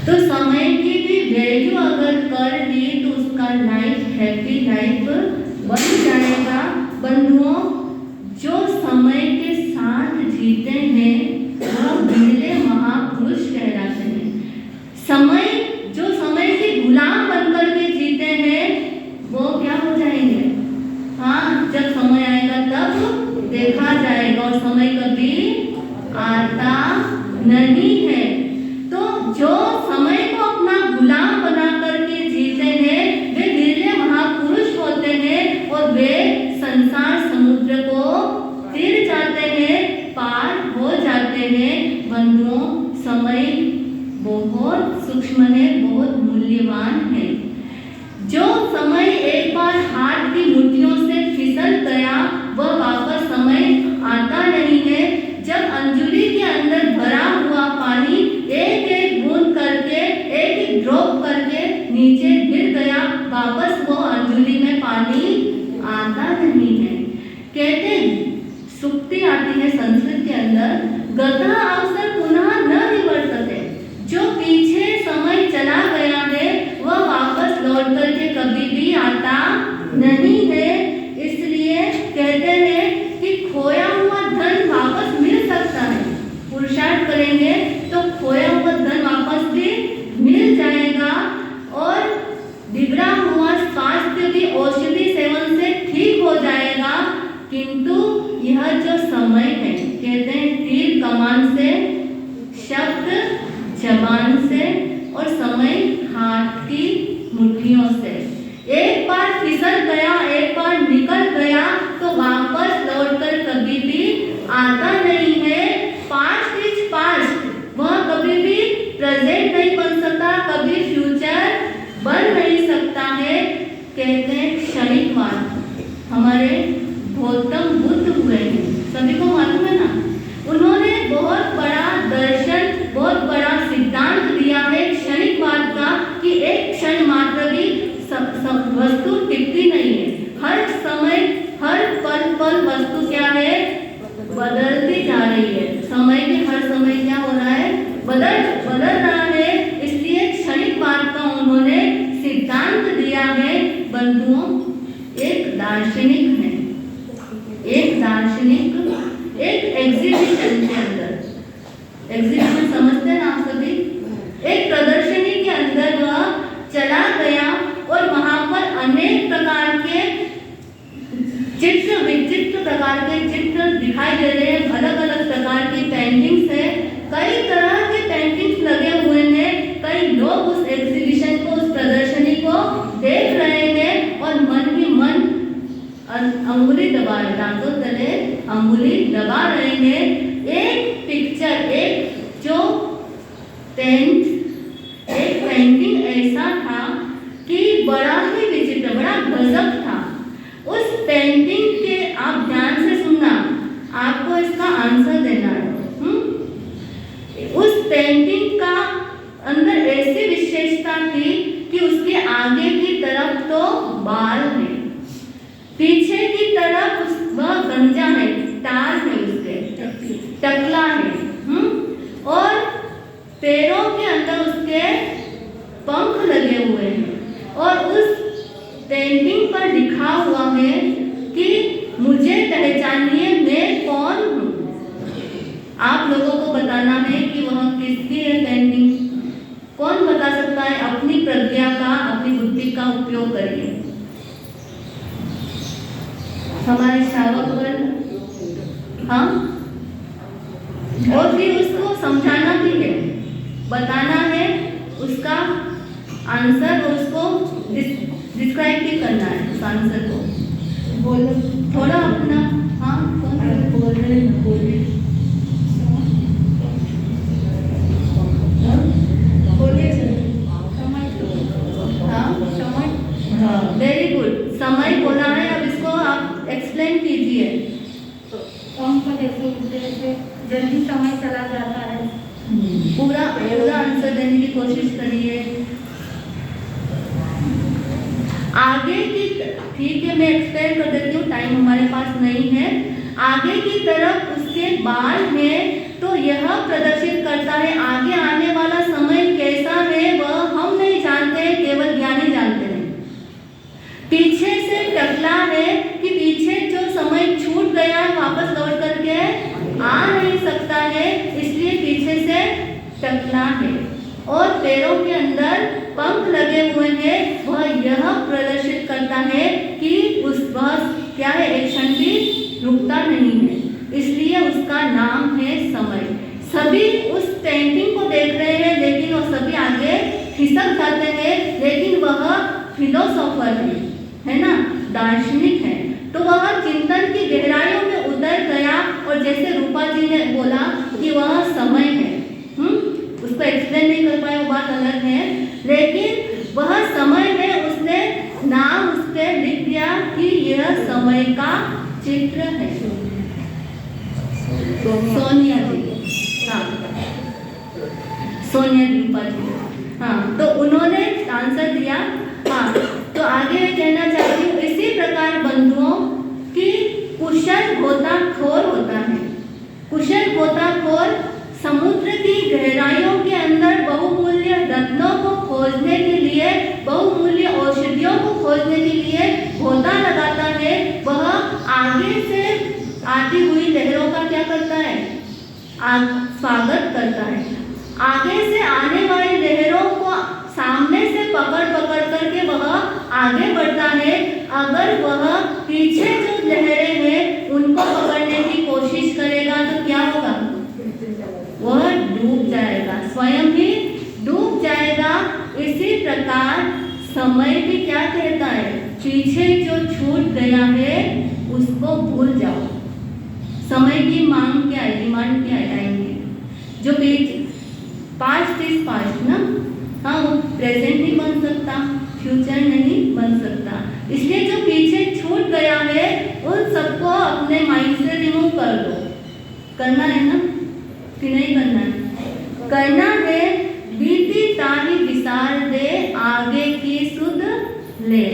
तो समय की भी वैल्यू अगर कर दी तो उसका लाइफ हैप्पी लाइफ बन जाएगा। बंधुओं, जो समय के साथ जीते हैं वह बिरले महापुरुष कहलाते हैं। जो समय के गुलाम बनकर के जीते हैं वो क्या हो जाएंगे? हाँ, जब समय आएगा तब देखा जाएगा, और समय कभी आता नहीं है। तो जो समय को अपना गुलाम बना करके जीते हैं वे बिरले महापुरुष होते हैं, और वे संसार समुद्र को तीर जाते हैं, पार हो जाते हैं। बंधुओं, समय बहुत सूक्ष्म है, बहुत मूल्यवान है। जो समय एक बार हाथ की मुट्ठियों से फिसल गया वह वापस समय आता नहीं है। जब अंजलि के अंदर भरा हुआ पानी एक एक बूंद करके, एक एक ड्रॉप करके नीचे गिर गया, वापस वो अंजलि में पानी आता नहीं है। कहते हैं, सुक्ति आती है संस्कृत के अंदर, गतः अवसर पुनः न निवर्तते। जो पीछे समय चला गया है वह वापस लौट करके कभी भी आता नहीं है। इसलिए कहते हैं कि खोया हुआ धन वापस मिल सकता है, पुरुषार्थ करेंगे तो खोया हुआ धन वापस भी मिल जाएगा, और बिगड़ा हुआ स्वास्थ्य भी औषधि सेवन से ठीक हो जाएगा। किंतु यह जो समय है, कहते हैं तीर कमान से, शब्द जबान से, और समय हाथ की मुट्ठियों से। एक बार फिसल गया, एक बार निकल गया तो वापस लौटकर कभी भी आता नहीं है। पास्ट इज पास्ट, वह कभी भी प्रेजेंट नहीं बन सकता, कभी फ्यूचर बन नहीं सकता है। कहते हैं क्षणिकवाद। हमारे गौतम बुद्ध हुए हैं, सभी को मालूम है ना, उन्होंने बहुत बड़ा दर्शन, बहुत बड़ा सिद्धांत दिया है क्षणिकवाद का, कि एक क्षण मात्र भी वस्तु टिकती नहीं है। हर समय, हर पल पल वस्तु क्या है? बदलती जा रही है। समय के हर समय क्या हो रहा है? बदल रहा है। इसलिए क्षणिकवाद का उन्होंने सिद्धांत दिया है। बंधुओं, एक दार्शनिक है, एक दार्शनिक एक एग्जीबिशन के अंदर, एग्जीबिशन समझते हैं ना आप सभी, एक प्रदर्शनी के अंदर वह चला गया और वहां पर अनेक प्रकार के चित्र, विचित्र प्रकार के चित्र दिखाई दे रहे हैं। अलग अलग प्रकार की पेंटिंग्स है, कई तरह के पेंटिंग्स लगे हुए हैं। कई लोग उस एग्जीबिशन को, उस प्रदर्शनी को देख रहे हैं और मन ही मन अंगुली दबा रहे, दांतों तले अंगुली दबा रहे हैं। एक पिक्चर, एक जो एक पेंटिंग ऐसा था कि बड़ा ही विचित्र, बड़ा गजब था। उस पेंटिंग के, आप ध्यान से सुनना, आपको इसका आंसर देना है। उस पेंटिंग का अंदर ऐसी विशेषता थी कि उसके आगे की तरफ तो बाल है, पीछे की तरफ वह गंजा है, टार है, उसके टकला है, और पैरों के अंदर उसके पंख लगे हुए हैं। और उस पेंटिंग पर लिखा हुआ है कि मुझे पहचानिए, मैं कौन हूँ। आप लोगों को बताना है कि वह किसकी है पेंटिंग। कौन बता सकता है? अपनी प्रज्ञा का, अपनी बुद्धि का उपयोग करिए। हमारे श्रावकगण, हाँ, और भी उसको समझाना भी है, बताना है उसका आंसर, और उसको डिस्क्राइब भी करना है उस आंसर को। बोलो थोड़ा अपना, हाँ बोल रहे बोलिए, वेरी गुड, समय बोला है। अब इसको आप एक्सप्लेन कीजिए। जल्दी समय चला जाता है। पूरा आंसर देने की कोशिश करिए। आगे की, ठीक है मैं एक्सप्लेन कर देती हूँ, टाइम हमारे पास नहीं है। आगे की तरफ उसके बाल हैं, तो यह प्रदर्शित करता है आगे आने वाला टकला है और पैरों के अंदर पंख लगे हुए हैं, वह यह प्रदर्शित करता है कि उस वह क्या है, एक क्षण भी रुकता नहीं है, इसलिए उसका नाम है समय। सभी उस पेंटिंग को देख रहे हैं, लेकिन वो सभी आगे खिसक जाते हैं, लेकिन वह फिलोसोफर है ना, दार्शनिक है, तो वह चिंतन की गहराइयों में उतर गया। और जैसे रूपा जी ने बोला कि वह समय है, उसको एक्सप्लेन नहीं कर पाए, वो बात अलग है, लेकिन वह समय है, उसने नाम उस पर लिख दिया कि यह समय का चित्र है। सोनिया जी, हाँ, सोनिया रूपा जी, हाँ, तो उन्होंने आंसर दिया। हाँ, तो आगे मैं कहना चाहती हूँ, इसी प्रकार बंधुओं की कुशल गोताखोर होता है। कुशल गोताखोर समुद्र की गहराइयों के अंदर बहुमूल्य रत्नों को खोजने के लिए, बहुमूल्य औषधियों को खोजने के लिए गोता लगाता है। वह आगे से आती हुई लहरों का क्या करता है, स्वागत करता है। आगे से आने वाली लहरों को सामने से पकड़ पकड़ करके वह आगे बढ़ता है। अगर वह पीछे जो लहरें हैं उनको पकड़ने की कोशिश करेगा तो क्या होगा, वह डूब जाएगा, स्वयं ही डूब जाएगा। इसी प्रकार समय भी क्या कहता है, पीछे जो छूट गया है उसको भूल जाओ। समय की मांग क्या है, डिमांड क्या है, टाइम की, जो पीछे पास्ट इज पास्ट ना, हाँ, वो प्रेजेंट नहीं बन सकता, फ्यूचर नहीं बन सकता, इसलिए जो पीछे छूट गया है उन सबको अपने माइंड से रिमूव कर दो। करना है ना कि नहीं करना है, करना है। बीती ताही विसार दे, आगे की सुध ले।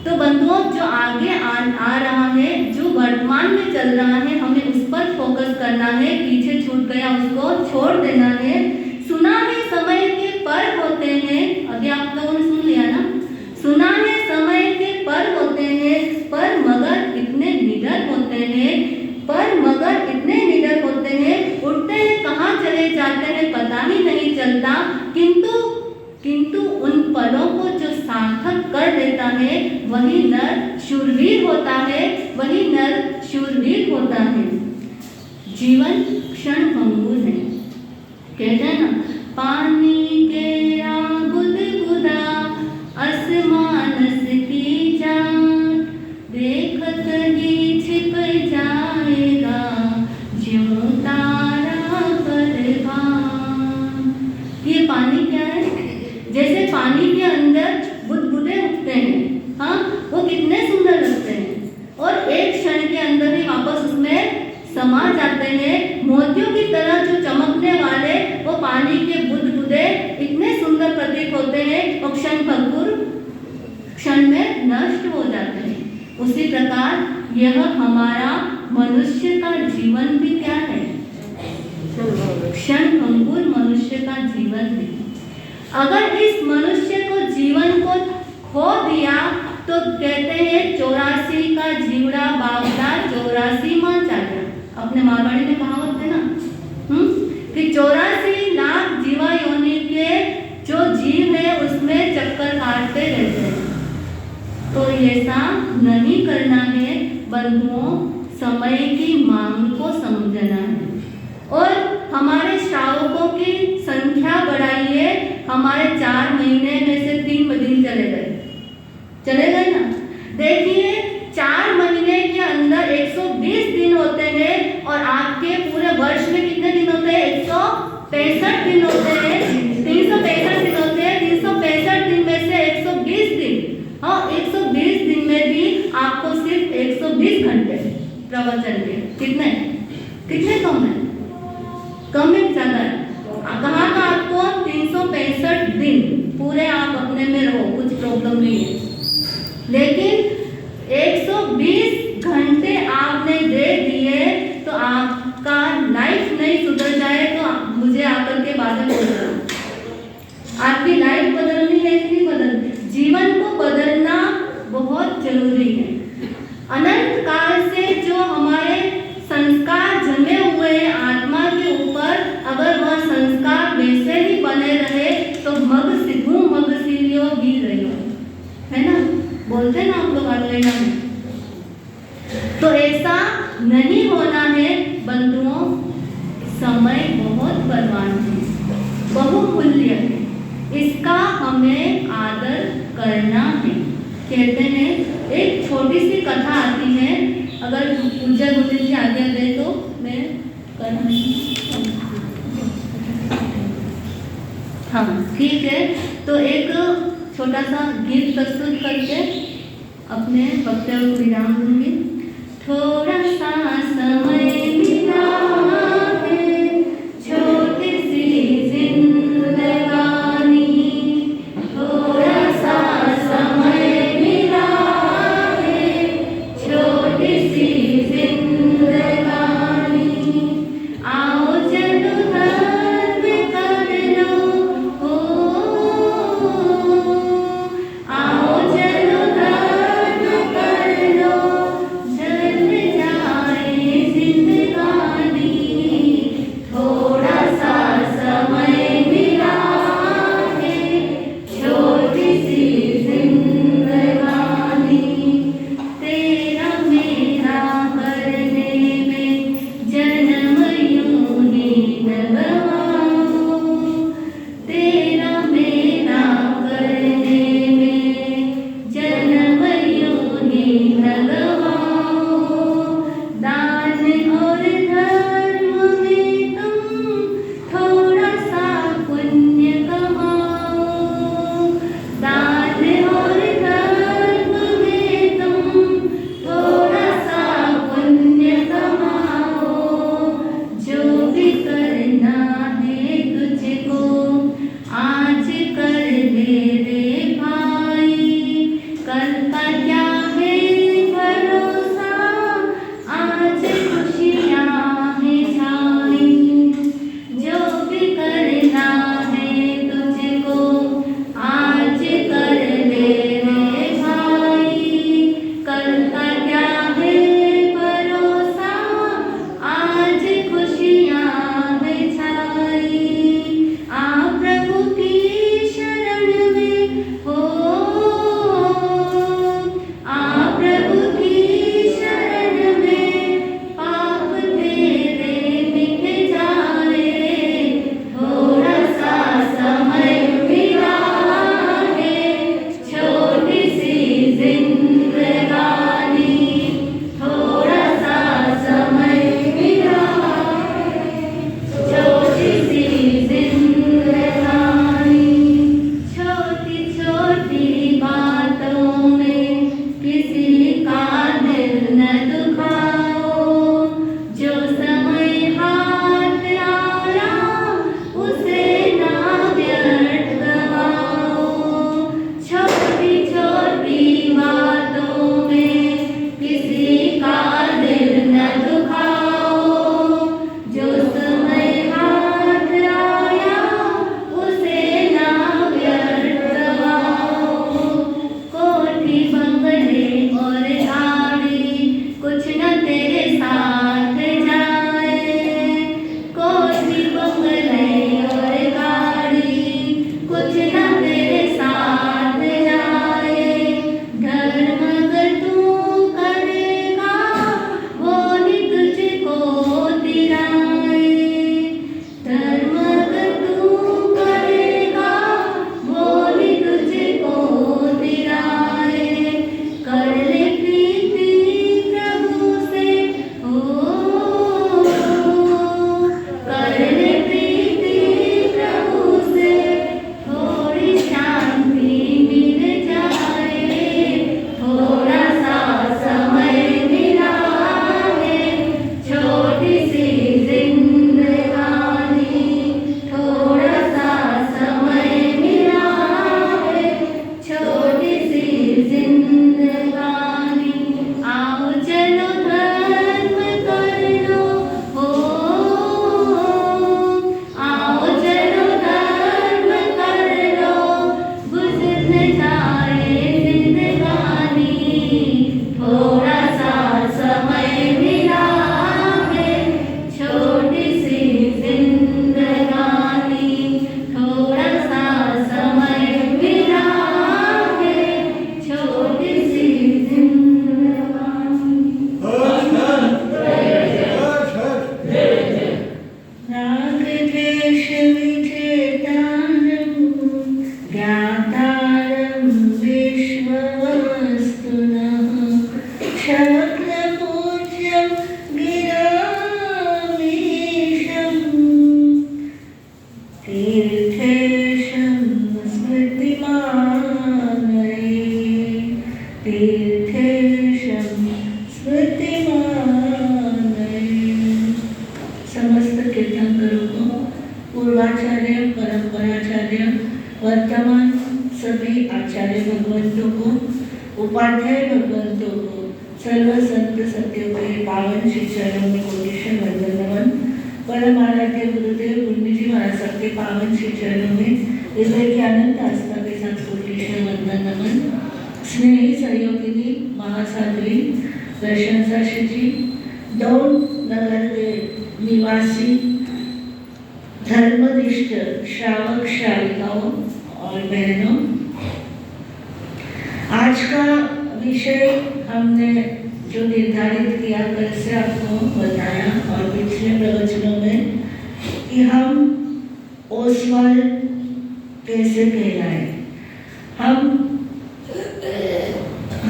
तो बंधुओं, जो आगे आ रहा है, जो वर्तमान में चल रहा है, हमें उस पर फोकस करना है, पीछे छूट गया उसको छोड़ देना है। सुना है समय के पर्व होते हैं, अभी आप लोगों ने सुन लिया ना, सुना है समय के पर्व होते हैं, पर मगर इतने निडर होते हैं, पर मगर इतने निडर होते हैं, उठते हैं कहाँ चले जाते हैं पता ही नहीं चलता। किंतु उन पलों को जो सार्थक कर देता है वही नर शूरवीर होता है, वही नर शूरवीर होता है। जीवन क्षण भंगुर है, कहते हैं ना, पानी केरा बुदबुदा असमानस की जान, देखत ही छिप जाएगा ज्यों तारा परवान। ये पानी क्या है, जैसे पानी के अंदर बुदबुदे उठते हैं, हाँ, वो कितने सुंदर लगते हैं और एक क्षण के अंदर ही वापस उसमें समा जाते हैं। मोतियों की तरह जो चमकने वाले वो पानी के बुदबुदे इतने सुंदर प्रतीक होते हैं और क्षण भंगुर, क्षण में नष्ट हो जाते हैं। उसी प्रकार यह हमारा मनुष्य का जीवन भी क्या है, क्षण भंगुर मनुष्य का जीवन भी। अगर इस मनुष्य को जीवन को खो दिया तो कहते हैं 84 का जीवड़ा बावला 84 माँ चाचा। अपने मारवाड़ी में कहावत है ना, कि 84 लाख जीवा योनि के जो जीव है उसमें चक्कर काटते रहते हैं। तो ऐसा नहीं करना है बंधुओं, समय की मांग को समझना है और हमारे श्रावकों की संख्या बढ़ाइए। हमारे 4 महीने में से 3 दिन चले गए ना। देखिए 4 महीने के अंदर 120 दिन होते हैं और आपके पूरे वर्ष में कितने दिन होते हैं, 165 दिन होते हैं, 365 दिन होते हैं। 365 दिन में से 120 दिन, हाँ, 120 दिन में भी आपको सिर्फ 120 घंटे प्रवचन के, कितने कम है, कम है ज्यादा है, कहाँ का आपको 365 दिन पूरे आप अपने में रहो, कुछ प्रॉब्लम नहीं है, लेकिन 120 घंटे आपने दे दिए तो आपका लाइफ नहीं सुधर जाए तो मुझे आकर के बातें बोलना। आपकी लाइफ बदलनी है कि नहीं बदलनी, जीवन को बदलना बहुत जरूरी है। अनंत काल से जो हमारे संस्कार जमे हुए हैं आत्मा के ऊपर, अगर वह बोलते हैं ना आप लोग ऑनलाइन में। तो ऐसा नहीं होना है बंधुओं। समय बहुत बलवान है, बहुमूल्य है, इसका हमें आदर करना है। कहते हैं एक छोटी सी कथा आती है, अगर पूज्य गुरु जी आज्ञा दे तो मैं हाँ ठीक है। तो एक छोटा सा गीत प्रस्तुत करके अपने वक्तव्य को विराम दूंगी। थोड़ा सा समय मिला है, छोटी सी जिंदगानी, थोड़ा सा समय मिला है, छोटी सी जिंदगानी, आओ जग धर्म कर लो, हो आओ जग धर्म कर लो, जल जाए जिंदगानी, थोड़ा सा समय मिला है, छोटी सी जिंदगानी, तेरा मेरा करने में जन्म यूं ही न गवाओ, तेरा मेरा करने में जन्म यूं ही न गवाओ, दान और धर्म में तुम थोड़ा सा पुण्य कमाओ, दान और धर्म में तुम थोड़ा सा पुण्य कमाओ, जो भी करना पूर्वाचार्य, परंपराचार्य, वर्तमान सभी आचार्य भगवंतों को, उपाध्याय भगवंतों को, सर्व संत सत्यों के पावन श्री चरणों में कोटिशन वंदन नमन। परम आराध्य गुरुदेव पुण्य जी महाराज सबके पावन श्री चरणों में हृदय की अनंत आस्था के साथ कोटिशन वंदन नमन। स्नेही सहयोगिनी महासाध्वी दर्शन साशी जी, दौड़ नगर के निवासी धर्मनिष्ठ श्रावक श्राविकाओं और बहनों, आज का विषय हमने जो निर्धारित किया कल से आपको बताया और पिछले प्रवचनों में कि हम ओसवाल कैसे कहलाए।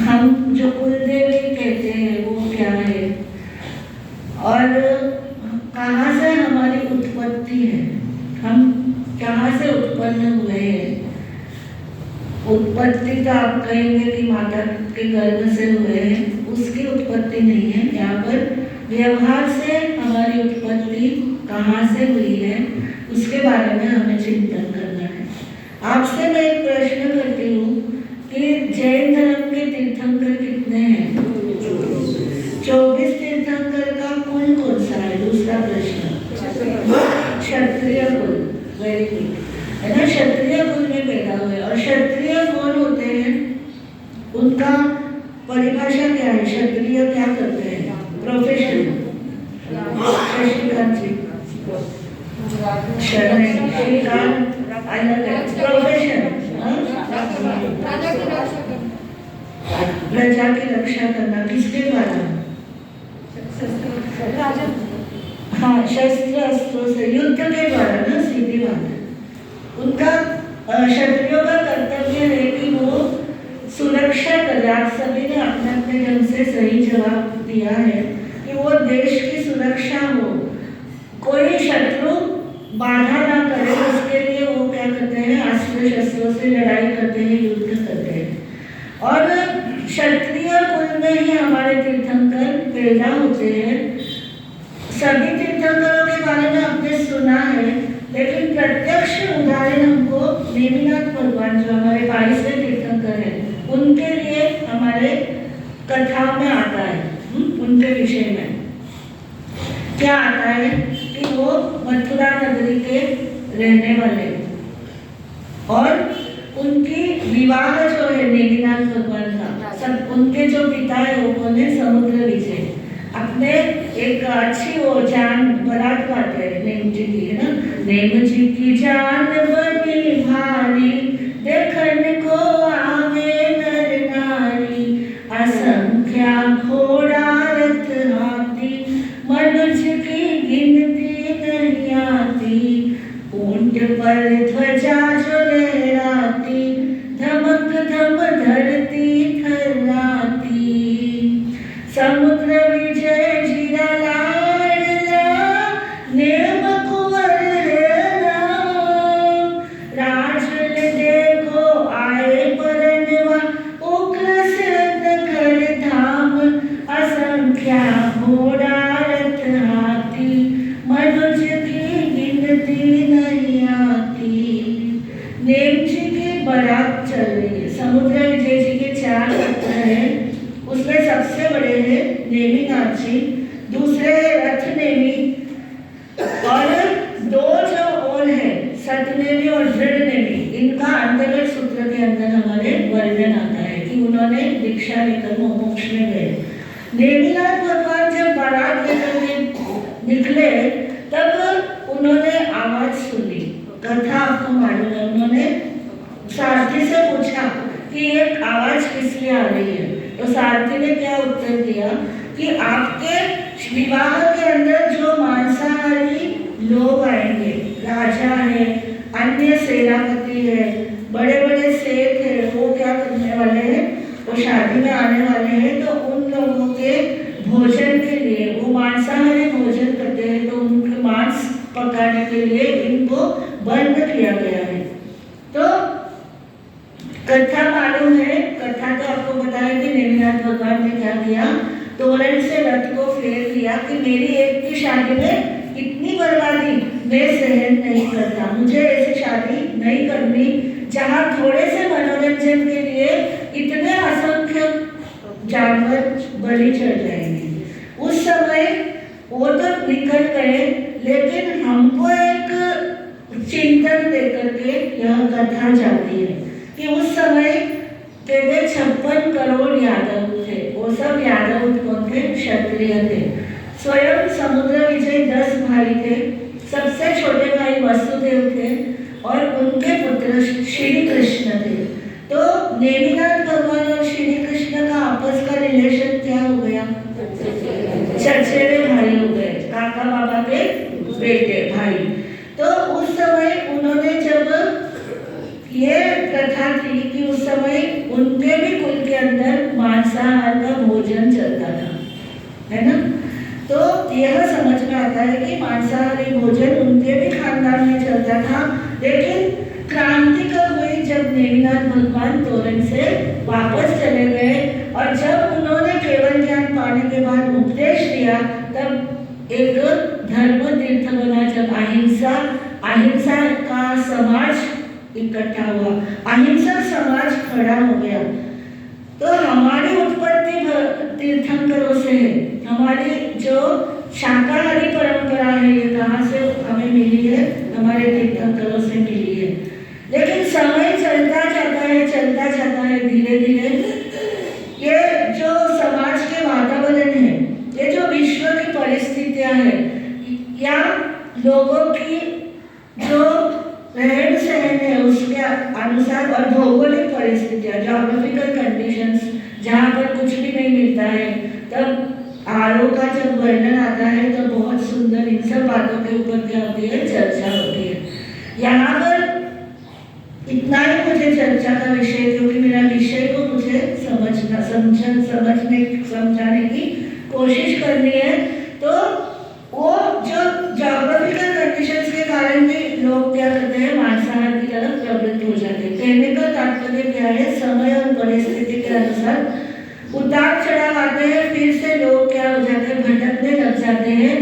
हम जो कुलदेवी कहते हैं वो क्या है और कहाँ से हमारी उत्पत्ति है, हम कहाँ से उत्पन्न हुए हैं। उत्पत्ति तो आप कहेंगे कि माता के गर्भ से हुए हैं, उसकी उत्पत्ति नहीं है। यहाँ पर व्यवहार से हमारी उत्पत्ति कहाँ से हुई है उसके बारे में हमें चिंतन करना है। आपसे मैं एक प्रश्न करती हूँ कि जैन धर्म के तीर्थंकर कितने हैं? 24 तीर्थंकर का कुल कौन सा है? दूसरा प्रश्न, क्षत्रिय कुल। वेरी गुड, है ना, क्षत्रिय कुल में पैदा हुए। और क्षत्रिय कौन होते हैं, उनका परिभाषा क्या है? क्षत्रिय क्या करते हैं? प्रोफेशन। शशिकांत जी, प्रोफेशन प्रजा की रक्षा करना। किसके द्वारा? हाँ, शस्त्र अस्त्रों से, युद्ध के द्वारा ना, सीधी बात है। उनका क्षत्रियों का कर्तव्य है कि वो सुरक्षा करे। आप सभी ने अपने अपने ढंग से सही जवाब दिया है कि वो देश की सुरक्षा हो, कोई शत्रु बाधा ना करे, उसके लिए वो क्या करते हैं? अस्त्र शस्त्रों से लड़ाई करते हैं, युद्ध करते हैं। और क्षत्रिय कुल में ही हमारे तीर्थंकर पैदा होते हैं। सभी तीर्थंकरों के बारे में आपने सुना है, लेकिन प्रत्यक्ष उदाहरण हमको नेमिनाथ भगवान जो हमारे 22वें तीर्थंकर हैं उनके लिए हमारे कथा में आता है। उनके विषय में क्या आता है कि वो मथुरा नगरी के रहने वाले और उनकी विवाह जो है नेमिनाथ भगवान का, सब उनके जो पिता है वो कौन है? समुद्र विजय। अपने एक अच्छी वो जान बारात गाते हैं नेम जी की, है ना, नेम जी की जान बनी भारी, देखन को आवे नर नारी, असंख्या घोड़ा रथ हाथी, मनुज की गिनती नहीं आती, ऊंट पर ध्वजा जो लहराती, धमक धम धरती थर्राती, समुद्र विजय जीरा लाडला, नेम कुंवर है राम, राजन देखो आए परनवा, उग्र सिद्ध कर धाम, असंख्या घोड़ा रथ हाथी, मनुज की गिनती नहीं आती। नेम जी की बारात चल रही है। समुद्र विजय जी के 4 पुत्र हैं, उसमें सबसे बड़े हैं नेमिनाथ जी, दूसरे रथ नेमी, और 2 जो और है सतनेमी और दृढ़ नेमी। इनका अंतर्गत सूत्र के अंदर हमारे वर्णन आता है कि उन्होंने दीक्षा लेकर मोक्ष में गए। नेमिनाथ भगवान जब बारात लेकर निकले तब उन्होंने आवाज सुनी। कथा आपको मालूम है, उन्होंने सारथी से पूछा कि ये आवाज किस लिए आ रही है, तो सारथी ने क्या उत्तर दिया कि आपके विवाह के अंदर जो मांसाहारी लोग आएंगे, राजा है, अन्य सेनापति है, बड़े बड़े सेठ है, वो क्या करने वाले हैं? वो शादी में आने वाले हैं, तो उन लोगों के भोजन के लिए वो मांसाहारी भोजन करते हैं, तो उनके मांस पकाने के लिए इनको बंद किया गया है। तो कथा मालूम है, कथा तो आपको बताया कि नेमिनाथ भगवान ने क्या किया, तोरण से रथ को फेर दिया कि मेरी एक की शादी में इतनी बर्बादी, मैं सहन नहीं करता, मुझे ऐसी शादी नहीं करनी जहाँ थोड़े से मनोरंजन के लिए इतने असंख्य जानवर बलि चढ़ जाएंगे। उस समय वो तो निकल गए, लेकिन हमको एक चिंतन देकर के यह कथा जाती है कि उस समय कहते 56 करोड़ यादव थे। वो सब यादव कौन थे? क्षत्रिय थे। स्वयं समुद्र विजय 10 भाई थे। सबसे छोटे भाई वसुदेव थे और उनके पुत्र श्री कृष्ण थे। तो नेमिनाथ भगवान और श्री कृष्ण का आपस का रिलेशन क्या हो गया? चचेरे भाई हो गए, काका बाबा के बेटे भाई। तो उस समय उन्होंने जब ये प्रथा थी कि उस समय उनके भी कुल के अंदर मांसाहार का भोजन चलता था, है ना। तो यह समझ में आता है कि मांसाहारी भोजन उनके भी खानदान में चलता था। लेकिन क्रांति कब हुई? जब नेमिनाथ भगवान तोरण से वापस चले गए और जब उन्होंने केवल ज्ञान पाने के बाद उपदेश दिया, तब एक धर्म तीर्थ बना। जब अहिंसा का समाज इकट्ठा हुआ, अहिंसक समाज खड़ा हो गया। तो हमारी उत्पत्ति तीर्थंकरों से है। हमारी जो शाकाहारी परंपरा है ये कहाँ से हमें मिली है? हमारे तीर्थंकरों से मिली है। लेकिन समय चलता जाता है धीरे धीरे ये जो समाज के वातावरण है, ये जो विश्व की परिस्थितियां हैं या लोगों की जो रहन सहन है उसके अनुसार और भौगोलिक परिस्थितियां, ज्योग्राफिकल कंडीशंस, जहाँ पर कुछ भी नहीं मिलता है, तब आरो का जब वर्णन आता है तो बहुत सुंदर इन सब बातों के ऊपर क्या होती है? चर्चा होती है। यहाँ पर इतना ही मुझे चर्चा का विषय, क्योंकि मेरा विषय को मुझे समझाने की कोशिश करनी है। तो वो जो ज्योग्राफिकल कंडीशंस के कारण भी लोग क्या करते हैं? मांसाहार की तरफ प्रवृत्त हो जाते हैं। कहने का तात्पर्य क्या है? समय और परिस्थिति के अनुसार उतार चढ़ाव आते हैं, फिर से लोग क्या हो जाते हैं? भटकने लग जाते हैं।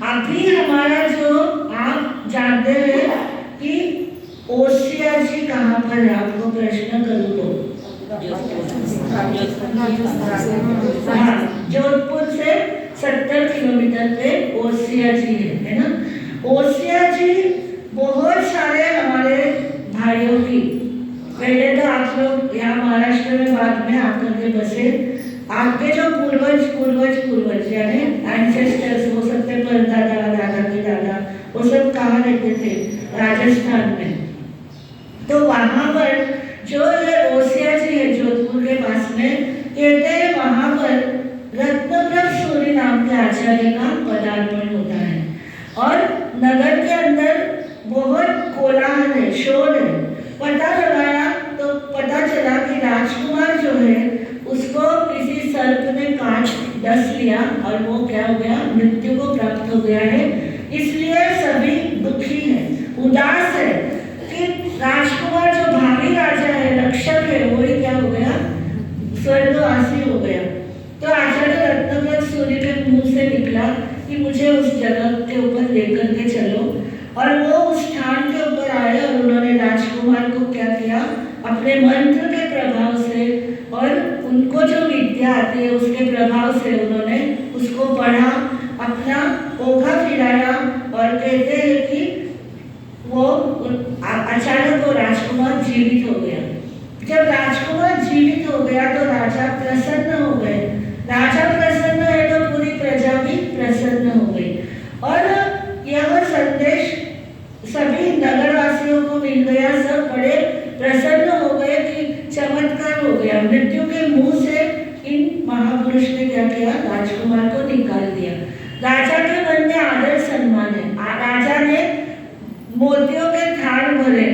अभी हमारा जो आप जानते हैं कि ओसिया जी कहाँ पर है? आपको प्रश्न करूँ तो हाँ, जोधपुर से 70 किलोमीटर पे ओसिया जी है ना। ओसिया जी बहुत सारे हमारे भाइयों की, पहले तो आप लोग यहाँ महाराष्ट्र में बाद में आकर के बसे, आपके जो पूर्वज यानी एंसेस्टर्स हो सकते, परदादा दादा के दादा, वो सब कहाँ रहते थे? राजस्थान में। तो वहाँ पर जो ये ओसिया जी है जोधपुर के पास में, कहते हैं वहाँ पर रत्नप्रभ सूरी नाम के आचार्य का पदार्पण होता है और नगर के अंदर बहुत कोलाहल है, शोर है। पता लगाया तो पता चला कि राजकुमार जो है उसको किसी सर्प ने काट डस लिया और वो क्या हो गया? मृत्यु को प्राप्त हो गया है। इसलिए सभी दुखी हैं, उदास है कि राजकुमार जो भावी राजा है, रक्षक है, वही क्या हो गया? स्वर्गवासी हो गया। तो आचार्य रत्नप्रभ सूरी के मुंह से निकला कि मुझे उस जगह के ऊपर लेकर के चलो, और वो उस स्थान के ऊपर आए और उन्होंने राजकुमार को क्या किया? अपने मंत्र के प्रभाव से और उनको जो विद्या आती है उसके प्रभाव से उन्होंने उसको पढ़ा, अपना ओघा फिराया और कहते हैं कि वो अचानक वो राजकुमार जीवित हो गया। जब राजकुमार जीवित हो गया तो राजा प्रसन्न हो गए। राजा प्रसन्न है तो पूरी प्रजा भी प्रसन्न हो गई और यह संदेश सभी नगरवासियों को मिल गया। सब बड़े प्रसन्न हो गए कि चमत्कार हो गया। मृत्यु के मुंह से इन महापुरुष ने क्या किया? राजकुमार को निकाल दिया। राजा के मन में आदर सम्मान है। राजा ने मोतियों के थाल भरे,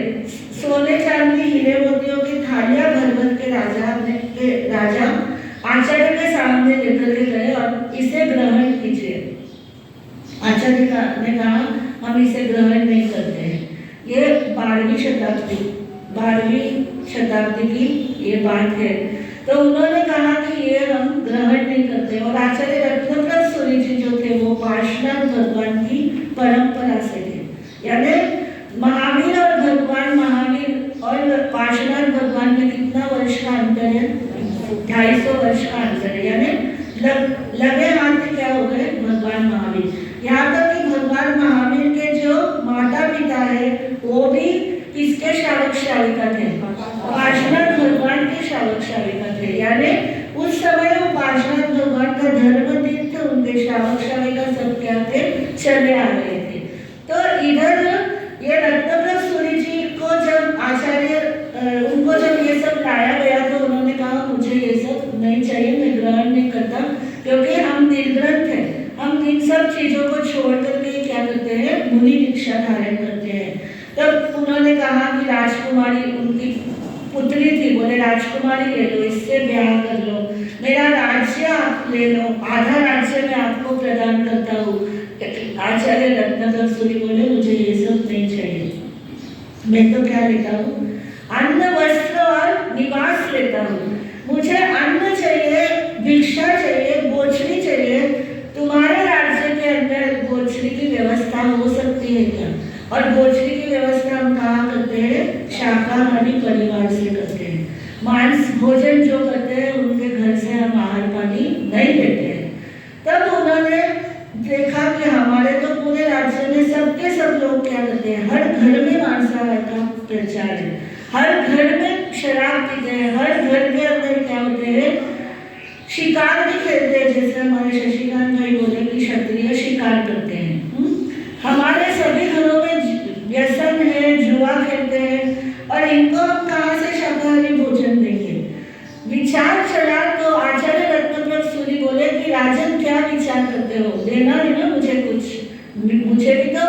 सोने चांदी हीरे मोतियों की थालियां भर भर के राजा आचार्य के सामने लेकर के गए और इसे ग्रहण कीजिए। आचार्य ने कहा हम इसे ग्रहण नहीं करते हैं। ये 12वीं शताब्दी की ये बात है। तो उन्होंने कहा कि ये हम ग्रहण नहीं करते। और आचार्य रत्नप्रभ सूरी जी जो थे वो पार्श्वनाथ भगवान की परंपरा से थे। यानी महावीर और भगवान महावीर और पार्श्वनाथ भगवान में कितना वर्ष का अंतर है? 250 वर्ष का अंतर है। यानी लगे हाथ में क्या हो गए? भगवान महावीर। यहाँ तक कि भगवान महावीर के जो माता पिता है वो भी किसके श्रावक श्राविका थे? पार्श्वनाथ भगवान के श्रावक श्राविका थे। यानी उस समय वो पार्श्वनाथ भगवान का धर्म तीर्थ, उनके श्रावक श्राविका सब क्या थे? चले आ गए थे। तो इधर ये रत्नप्रभ सूरी जी को जब आचार्य उनको जब ये सब लाया गया तो उन्होंने कहा मुझे ये सब नहीं चाहिए, मैं ग्रहण नहीं करता, क्योंकि हम निर्ग्रंथ हैं, हम इन सब चीजों को छोड़ करके क्या करते हैं? मुनि दीक्षा धारण करते हैं। तब उन्होंने कहा कि राजकुमारी, उनकी पुत्री थी, बोले राजकुमारी ले लो, इससे ब्याह कर लो, मेरा राज्य आप ले लो, आधा राज्य मैं आपको प्रदान करता हूँ। आचार्य रत्नप्रभ सूरी बोले मुझे ये सब नहीं चाहिए, मैं तो क्या लेता हूँ? अन्न वस्त्र और निवास लेता हूँ। मुझे अन्न चाहिए, भिक्षा चाहिए, बोछड़ी चाहिए। तुम्हारे राज्य के अंदर बोछड़ी की व्यवस्था हो सकती है क्या? और बोछड़ी की व्यवस्था हम कहाँ करते हैं? शाकाहारी परिवार से करते हैं। मांस भोजन जो करते हैं उनके घर से हम आहार पानी नहीं लेते हैं। तब उन्होंने देखा कि हमारे तो पूरे राज्य में सबके सब लोग क्या करते हैं? हर घर में मांसाहार का प्रचार है, हर घर में शराब पीते हैं, हर घर के अंदर क्या होते हैं? शिकार भी खेलते हैं। जैसे हमारे शशिकांत भाई बोले कि क्षत्रिय शिकार करते हैं। हमारे सभी घरों में व्यसन है, जुआ खेलते हैं, और इनको हम कहाँ से शाकाहारी भोजन देंगे? विचार चला तो आचार्य रत्नप्रभ सूरी बोले कि राजन क्या विचार करते हो? देना है ना मुझे कुछ, मुझे भी तो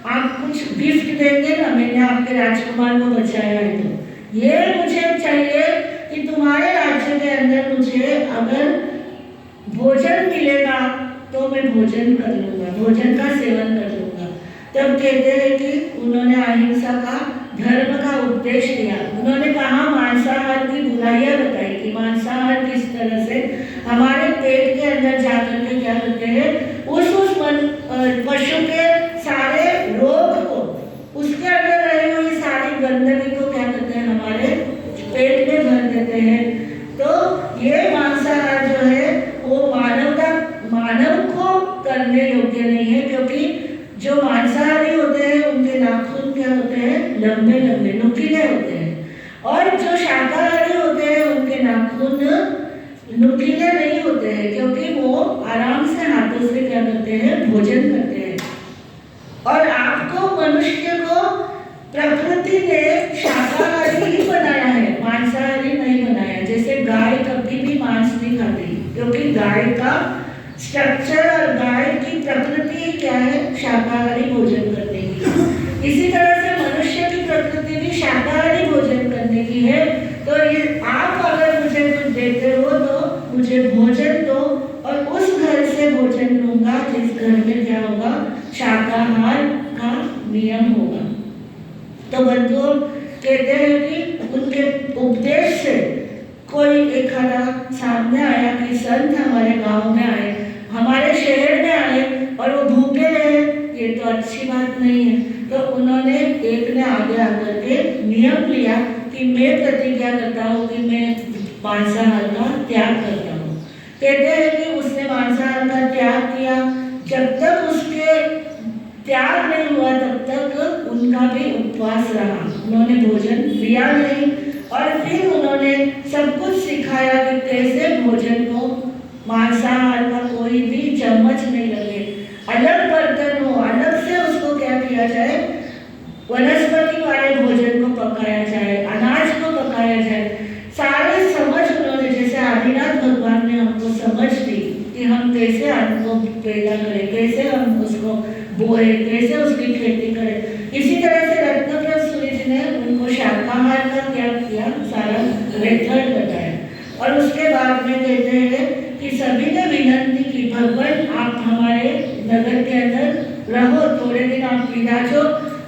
आप कुछ गिफ्ट देंगे ना, मैंने आपके राजकुमार को बचाया है, तो ये मुझे चाहिए कि तुम्हारे राज्य के अंदर मुझे अगर भोजन मिलेगा तो मैं भोजन कर लूँगा, भोजन का सेवन कर लूँगा। तब कहते हैं कि उन्होंने अहिंसा का धर्म का उपदेश दिया। उन्होंने कहा मांसाहार की बुराइयां बताई कि मांसाहार किस तरह से हमारे पेट के अंदर जाकर के क्या करते हैं? उस पशु के सारे रोग को, उसके अंदर रही हुई सारी गंदगी को क्या करते हैं? हमारे पेट में भर देते हैं। तो ये मांसाहार जो है वो मानव को करने योग्य नहीं है, क्योंकि जो मांसाहारी होते हैं उनके नाखून क्या होते हैं? लंबे लंबे नुकीले होते हैं, और जो शाकाहारी होते हैं उनके नाखून नुकीले नहीं होते हैं, क्योंकि वो आराम से हाथों से क्या करते हैं? भोजन करते हैं। और आपको मनुष्य को प्रकृति ने शाकाहारी ही बनाया है, मांसाहारी नहीं बनाया। जैसे गाय कभी भी मांस नहीं खाती, क्योंकि गाय का स्ट्रक्चर और गाय की प्रकृति क्या है? शाकाहारी भोजन करने की। इसी तरह से मनुष्य की प्रकृति भी शाकाहारी भोजन करने की है। तो ये आप अगर मुझे कुछ देते हो तो मुझे भोजन दो, और उस घर से भोजन लूंगा जिस घर में क्या होगा? शाकाहार का नियम होगा। तो बंधुओं कहते हैं कि उनके उपदेश से कोई एक सामने आया कि संत हमारे गांव में आए, हमारे शहर में आए, और वो भूखे रहे, ये तो अच्छी बात नहीं है। तो उन्होंने एक ने आगे आकर के नियम लिया कि मैं प्रतिज्ञा करता हूँ कि मैं मांसाहार का त्याग करता हूँ। कहते हैं कि उसने मांसाहार का त्याग किया, जब तक उसके त्याग नहीं हुआ तब तक उनका भी उपवास रहा, उन्होंने भोजन लिया नहीं। और फिर उन्होंने सब कुछ सिखाया कि कैसे भोजन को, मांसाहार का कोई भी चम्मच नहीं लगे, अलग बर्तन हो, अलग से उसको क्या किया जाए? वनस्पति वाले भोजन को पकाया जाए, अनाज को पकाया जाए। सारे समझ उन्होंने, जैसे आदिनाथ भगवान ने हमको समझ दी कि हम कैसे अन्न को पैदा करें, कैसे हम उसको बोए, कैसे उसकी खेती करें। इसी तरह से रत्नप्रभ सूरी जी ने उनको शाकाहार का त्याग किया, सारा मेथड बताया। और उसके बाद में कहते हैं कि सभी ने विनंती की, भगवान आप हमारे नगर के अंदर रहो, थोड़े दिन आप विराजो,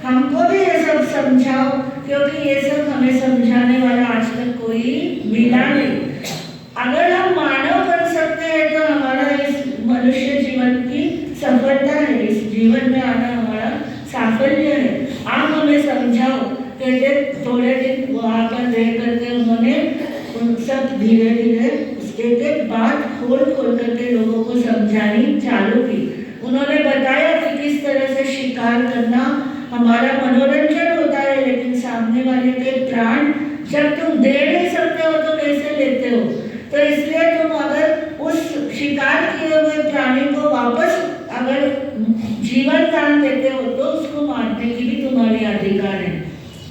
हमको भी ये सब समझाओ, क्योंकि ये सब हमें समझाने वाला आज तक कोई मिला नहीं। अगर हम मानव बन सकते हैं तो हमारा इस मनुष्य जीवन की सफलता है, इस जीवन में आना हमारा साफल्य साफल्य है, आप हमें समझाओ। कहते थोड़े दिन वहाँ पर रह करके उन्होंने उन सब धीरे धीरे उसके बात खोल खोल करके लोगों को समझानी चालू की। उन्होंने बताया कि किस तरह से शिकार करना हमारा मनोरंजन होता है, लेकिन सामने वाले के प्राण जब तुम दे नहीं सकते हो तो कैसे लेते हो। तो इसलिए तुम अगर उस शिकार किए हुए प्राणी को वापस अगर जीवन दान देते हो तो उसको मारने की भी तुम्हारी अधिकार है,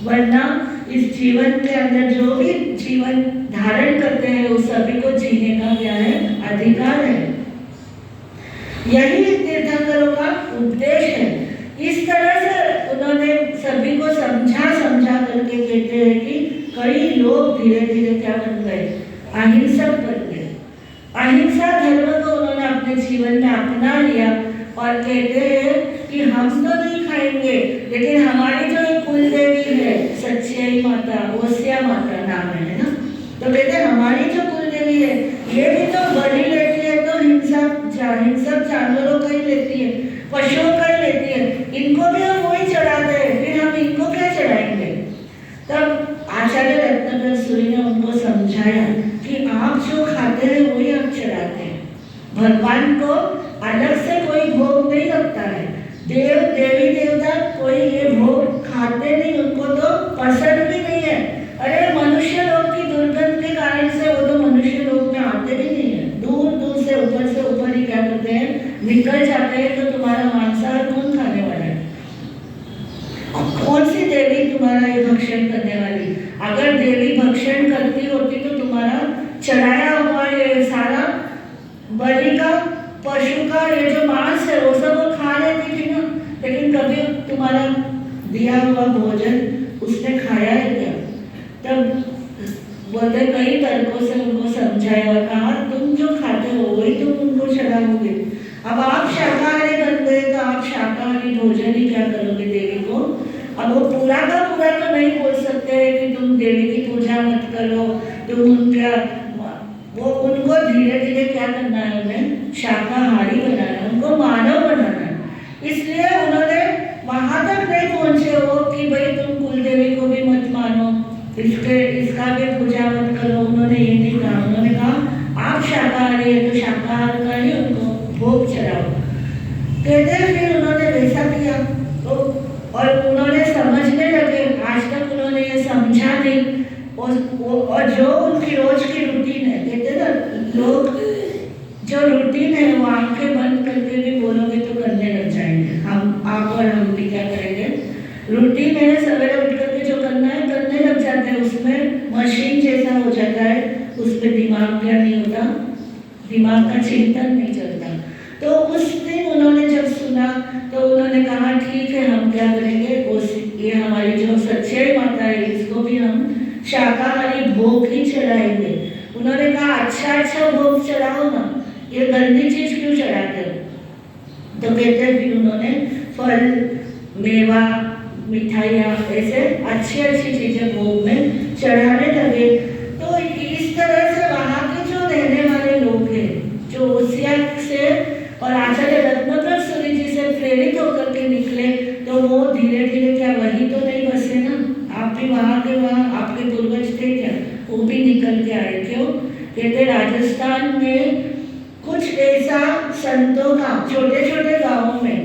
वरना इस जीवन के अंदर जो भी जीवन धारण करते हैं उस सभी को जीने का क्या है, अधिकार है। यही तीर्थंकरों का उपदेश है। इस तरह से उन्होंने सभी को समझा करके कहते हैं कि कई लोग धीरे धीरे क्या बन गए, अहिंसक बन गए। अहिंसा धर्म को उन्होंने अपने जीवन में अपना लिया और कहते हैं कि हम तो नहीं खाएंगे, लेकिन हमारी जो एक कुल देवी है सच्चाई माता, ओसिया माता नाम है ना, तो कहते हैं हमारी जो कुल देवी है ये भी तो बलि लेती है, तो हिंसक जानवरों का ही लेती है, पशुओं का ही लेती है, इनको भी हम वही चढ़ाते हैं, फिर हम इनको क्या चढ़ाएंगे। तब आचार्य रत्नाकर सूरी ने उनको समझाया कि आप जो खाते हैं वही आप चढ़ाते हैं, भगवान को अलग से कोई भोग नहीं लगता है। देव देवी देवता कोई ये भोग खाते नहीं, उनको तो पसंद भी नहीं है। अरे मनुष्य लोग की दुर्गंध के कारण से वो तो मनुष्य लोग में आते भी नहीं है, दूर दूर से ऊपर ही क्या करते हैं, निकल जाते हैं। तो तुम्हारा मांसाहार कौन खाने वाला है, कौन सी देवी तुम्हारा ये भक्षण करने वाली। अगर देवी भक्षण करती होती तो तुम्हारा चढ़ाया हुआ ये सारा बलि का पशु का ये जो मांस है वो सब वो खा लेती थी ना, लेकिन कभी तुम्हारा दिया हुआ भोजन उसने खाया है क्या। तब बोलते कई तरीकों से उनको समझाया और कहा तुम जो खाते हो वही तुम उनको चढ़ाओगे। अब आप शाकाहारी बन गए तो आप शाकाहारी भोजन ही क्या करोगे देवी को। अब वो पूरा का पूरा तो नहीं बोल सकते कि तुम देवी की पूजा मत करो, तुम उनका वो उनको धीरे धीरे क्या करना है, उन्हें शाकाहारी बनाना है, उनको मानव बनाना है। इसलिए उन्होंने वहां तक नहीं पहुंचे हो कि भाई तुम कुल देवी को भी मत मानो, इसका भी पूजा मत करो। उन्होंने ये नहीं कहा, उन्होंने कहा आप शाकाहारी है तो शाकाहार का ही उनको भोग चढ़ाओ। कहते फिर उन्होंने वैसा किया तो और उन्होंने समझने लगे। आज तक उन्होंने ये समझा नहीं और जो उनकी रोज की रूटीन है, कहते ना लोग जो रूटीन है वो आंखें बंद करके भी बोलोगे तो करने लग जाएंगे। हम आप और हम भी क्या करेंगे, रूटीन है सवेरे उठ करके जो करना है करने लग जाते हैं, उसमें मशीन जैसा हो जाता है, उसमें दिमाग क्या नहीं होता, दिमाग का चिंतन नहीं चलता। तो उस दिन उन्होंने जब सुना तो उन्होंने कहा ठीक है हम क्या करेंगे, ये हमारी जो सच्चाई माता है इसको भी हम शाकाहारी भोग ही चढ़ाएंगे। उन्होंने कहा अच्छा भोग चढ़ाओ ना, ये गंदी चीज क्यों चढ़ाते हो। तो कहते फिर उन्होंने फल मेवा मिठाइयाँ ऐसे अच्छी चीजें भोग में चढ़ाने लगे। तो इस तरह से वहाँ के जो रहने वाले लोग हैं, जो ओसिया से और आचार्य रत्नाकर सूरी जी से प्रेरित होकर के निकले, तो वो धीरे धीरे क्या वही तो नहीं बसे ना, आप भी वहाँ के वहाँ आपके पूर्वज थे क्या, वो भी निकल के आए। क्यों कहते राजस्थान में कुछ ऐसा संतों का छोटे छोटे गांवों में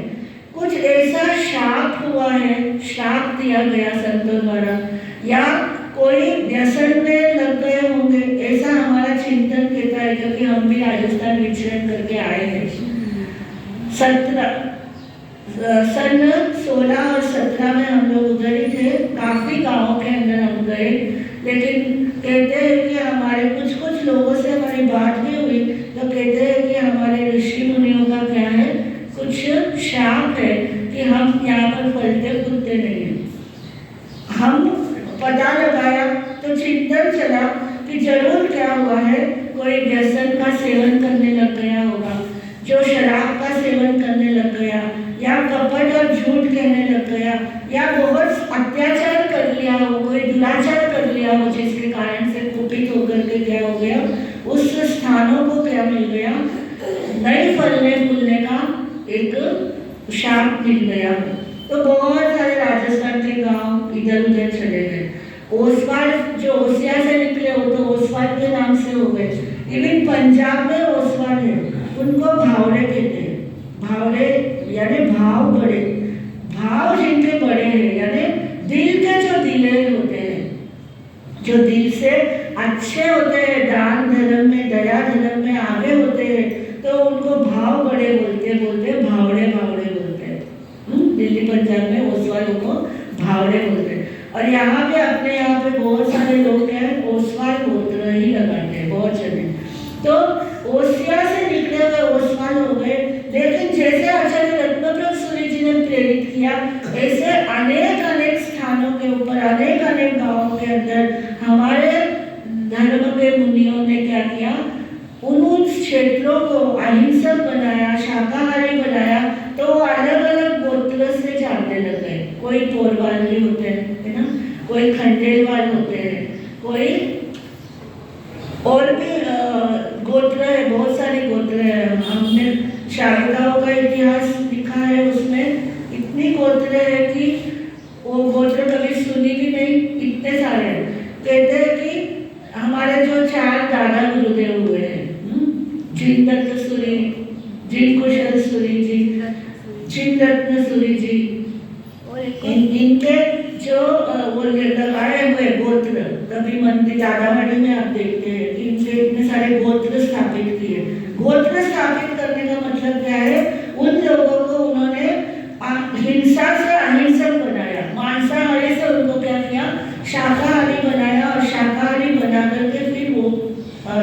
कुछ ऐसा श्राप हुआ है, श्राप दिया गया संतों द्वारा, या कोई व्यसन में लग गए होंगे, ऐसा हमारा चिंतन कहता है, क्योंकि हम भी राजस्थान विचरण करके आए हैं। सन 16 और 17 में हम लोग उधर ही थे, काफी गाँवों के अंदर हम गए, लेकिन कहते हैं कि हमारे कुछ लोगों से हमारी बात भी हुई, तो कहते हैं कि हमारे ऋषि मुनियों का क्या है, कुछ श्राप है कि हम यहाँ पर फलते फूलते नहीं हैं। हम पता लगाया तो चिंतन चला कि जरूर क्या हुआ है, कोई व्यसन का सेवन करने लग गया होगा, जो शराब का सेवन करने लग गया, या कपट और झूठ कहने लग गया, या बहुत अत्याचार कर लिया हो, कोई दुराचार कर लिया हो, जिसके कारण से कुपित होकर के क्या हो गया, उस स्थानों को क्या मिल गया, नहीं फलने फूलने का एक शाप मिल गया। तो बहुत इधर उधर चले गए। ओसवाल जो ओसिया से निकले वो तो ओसवाल के नाम से हो गए। इवन पंजाब में ओसवाल है, उनको भावड़े कहते हैं। भावड़े यानी भाव बड़े, भाव जिनके बड़े हैं, यानी दिल के जो दिलेर होते हैं, जो दिल से अच्छे होते हैं, दान धर्म में, दया धर्म में आगे होते हैं, तो उनको भाव बड़े बोलते भावड़े भावड़े बोलते हैं। दिल्ली पंजाब में ओसवालों को भावड़े बोलते हैं। और यहाँ पे अपने यहाँ पे बहुत सारे लोग हैं ओसवाल गोत्र ही लगाते हैं, बहुत जने। तो ओसिया से निकले हुए ओसवाल हो गए। लेकिन जैसे आचार्य रत्नप्रभ सूरि जी ने प्रेरित किया, ऐसे अनेक अनेक स्थानों के ऊपर, अनेक अनेक गांवों के अंदर हमारे धर्म के मुनियों ने क्या किया, उन क्षेत्रों को अहिंसक बनाया, शाकाहारी बनाया। तो अलग अलग गोत्र से जानने लग गए। कोई पोरवाली होते हैं, है ना, कोई खंडेलवाल होते हैं, कोई और भी गोत्र है, बहुत सारे गोत्र है। हमने शालिकाओं का इतिहास लिखा है, उसमें इतनी गोत्र है कि वो गोत्र कभी सुनी भी नहीं, इतने सारे हैं। कहते हैं कि हमारे जो 4 दादा गुरुदेव हुए हैं, जिनदत्त सूरि, जिनकुशल सूरि जी, जिनरत्न सूरि जी, इनके जो वो लगाए हुए गोत्र, कभी मंदिर दादावाड़ी में आप देखते हैं कि इनसे इतने सारे गोत्र स्थापित किए। गोत्र स्थापित करने का मतलब क्या है, उन लोगों को उन्होंने हिंसा से अहिंसक बनाया, मांसाहारी से उनको क्या किया, शाकाहारी बनाया। और शाकाहारी बना करके फिर वो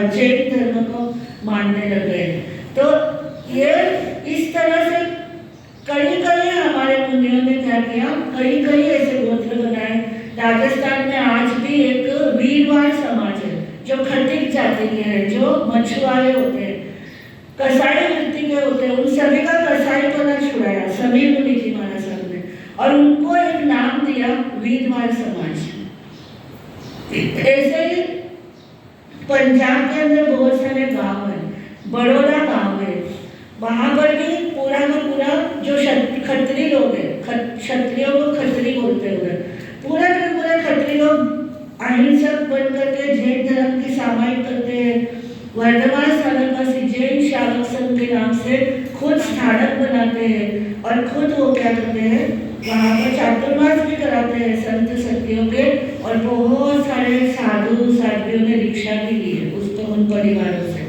जैन धर्म को मानने लगे। तो ये इस तरह से कई हमारे मुनियों ने क्या किया, कई ऐसे गोत्र बनाए। राजस्थान में आज भी एक वीरवार समाज है जो खटिक जाति के हैं, जो मछुआरे होते हैं, कसाई वृत्ति के होते हैं। उन सभी का कसाईपना छुड़ाया समीर मुनि जी महाराज साहब ने, और उनको एक नाम दिया वीरवार समाज। ऐसे ही पंजाब के अंदर बहुत सारे गांव हैं, बड़ौदा गांव है, वहां पर भी पूरा का पूरा जो खत्री लोग हैं, क्षत्रियों को खत्री बोलते हुए पूरा के पूरे खत्री लोग अहिंसक बन करके जैन धर्म की सामायिक करते हैं। वर्धमान स्थानकवासी जैन शावक संघ के नाम से खुद स्थानक बनाते हैं, और खुद वो क्या करते हैं, वहाँ पर चातुर्मास भी कराते हैं संत सतियों के। और बहुत सारे साधु साध्वियों ने दीक्षा भी ली है उसको, उन परिवारों से।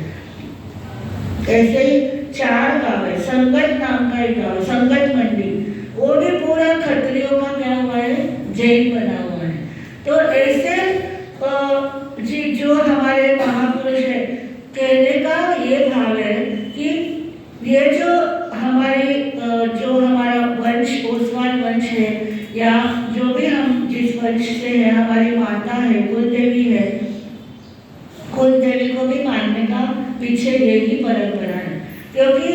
ऐसे ही 4 गाँव है, संगत नाम का एक गाँव, संगत मंडी, वो भी पूरा खत्रियों का क्या हुआ है, जैन बना हुआ है। तो ऐसे जी जो हमारे महापुरुष है, कहने का ये भाव है कि ये जो हमारा वंश, ओसवाल वंश है, या जो भी हम जिस वंश से है, हमारी माता है, कुलदेवी है, कुलदेवी को भी मानने का पीछे यही परंपरा है। क्योंकि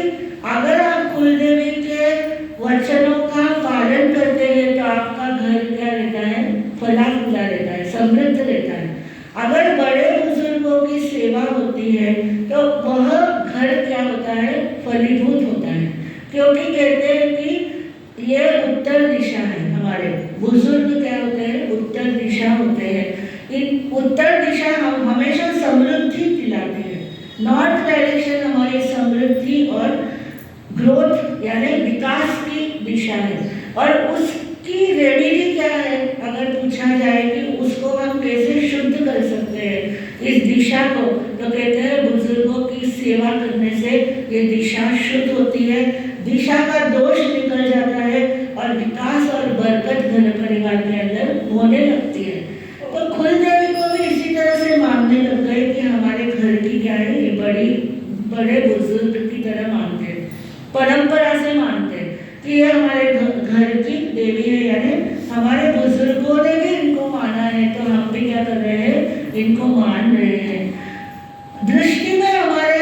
अगर आप कुलदेवी के वचनों का पालन करते हैं तो आपका घर क्या रहता है, फला फूला रहता है, समृद्ध रहता है। अगर बड़े बुजुर्गों की सेवा होती है तो वह घर क्या होता है, फलीभूत होता है। क्योंकि कहते हैं कि ये उत्तर दिशा है, हमारे बुजुर्ग क्या होते हैं, उत्तर दिशा होते हैं। इन उत्तर दिशा हम हमेशा समृद्धि दिलाते हैं। नॉर्थ डायरेक्शन हमारी समृद्धि और ग्रोथ यानी विकास की दिशा है। और उसकी रेमेडी क्या है, अगर पूछा जाए कि उसको हम कैसे शुद्ध कर सकते हैं इस दिशा को, तो कहते हैं बुजुर्गों की सेवा करने से ये दिशा शुद्ध होती है, दिशा का दोष निकल जाता है, और विकास और बरकत घर परिवार के अंदर होने लगती है। तो कुलदेवी को भी इसी तरह से मानने लग गए कि हमारे घर की क्या है, ये बड़े बुजुर्ग की तरह मानते हैं, परंपरा से मानते हैं कि ये हमारे घर की देवी है। यानी हमारे बुजुर्गों ने भी इनको माना है, तो हम भी क्या कर रहे हैं, इनको मान रहे हैं। दृष्टि में हमारे